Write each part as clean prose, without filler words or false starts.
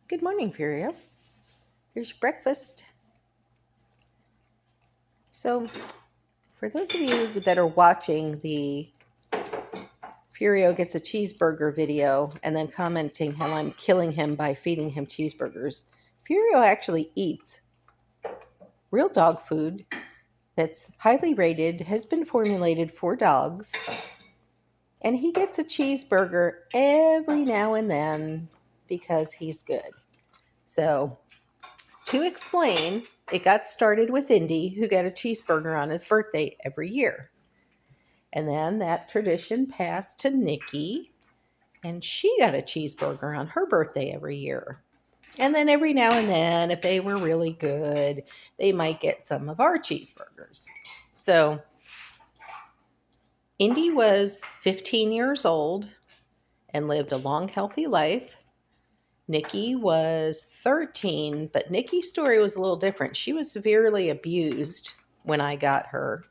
Good morning, Furio. Here's your breakfast. So, for those of you that are watching the Furio gets a cheeseburger video and then commenting how I'm killing him by feeding him cheeseburgers, Furio actually eats real dog food that's highly rated, has been formulated for dogs, and he gets a cheeseburger every now and then because he's good. So, to explain, it got started with Indy, who got a cheeseburger on his birthday every year. And then that tradition passed to Nikki, and she got a cheeseburger on her birthday every year. And then every now and then, if they were really good, they might get some of our cheeseburgers. So Indy was 15 years old and lived a long, healthy life. Nikki was 13, but Nikki's story was a little different. She was severely abused when I got her.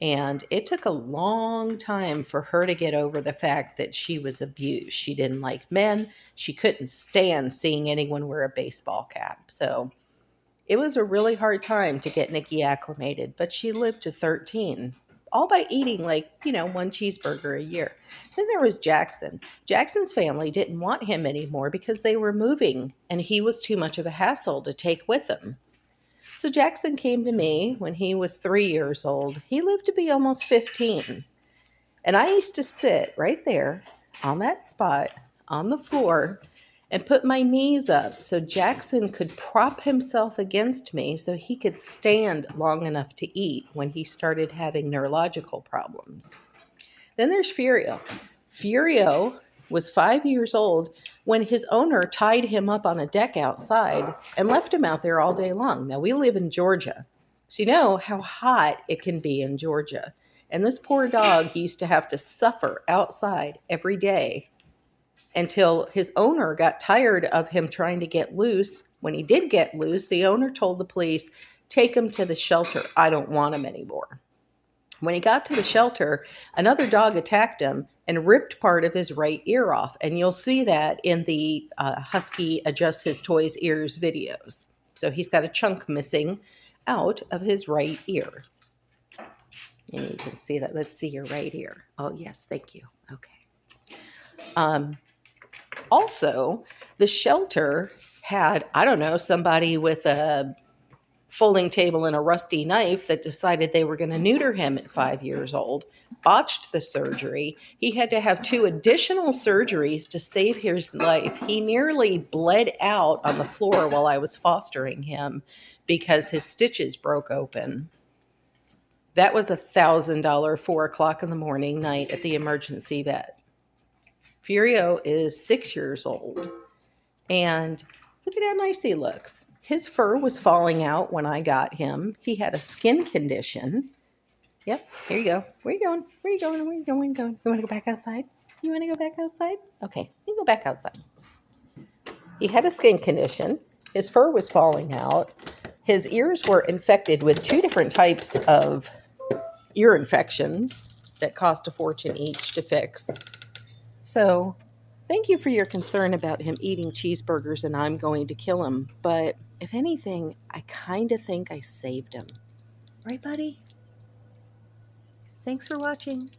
And it took a long time for her to get over the fact that she was abused. She didn't like men. She couldn't stand seeing anyone wear a baseball cap. So it was a really hard time to get Nikki acclimated, but she lived to 13, all by eating one cheeseburger a year. Then there was Jackson. Jackson's family didn't want him anymore because they were moving and he was too much of a hassle to take with them. So Jackson came to me when he was 3 years old. He lived to be almost 15. And I used to sit right there on that spot on the floor and put my knees up so Jackson could prop himself against me so he could stand long enough to eat when he started having neurological problems. Then there's Furio. Furio was 5 years old when his owner tied him up on a deck outside and left him out there all day long. Now, we live in Georgia, so you know how hot it can be in Georgia. And this poor dog used to have to suffer outside every day until his owner got tired of him trying to get loose. When he did get loose, the owner told the police, "Take him to the shelter. I don't want him anymore." When he got to the shelter, another dog attacked him and ripped part of his right ear off. And you'll see that in the Husky Adjusts His Toys Ears videos. So he's got a chunk missing out of his right ear. And you can see that. Let's see your right ear. Oh, yes. Thank you. Okay. Also, the shelter had, I don't know, somebody with a folding table and a rusty knife that decided they were going to neuter him at 5 years old, botched the surgery. He had to have 2 additional surgeries to save his life. He nearly bled out on the floor while I was fostering him because his stitches broke open. That was $1,000 4 o'clock in the morning night at the emergency vet. Furio is 6 years old, and look at how nice he looks. His fur was falling out when I got him. He had a skin condition. Yep, here you go. Where are you going? Where are you going? Where are you going? You want to go back outside? You want to go back outside? Okay, you go back outside. He had a skin condition. His fur was falling out. His ears were infected with 2 different types of ear infections that cost a fortune each to fix. So thank you for your concern about him eating cheeseburgers and I'm going to kill him. But if anything, I kind of think I saved him. Right, buddy? Thanks for watching.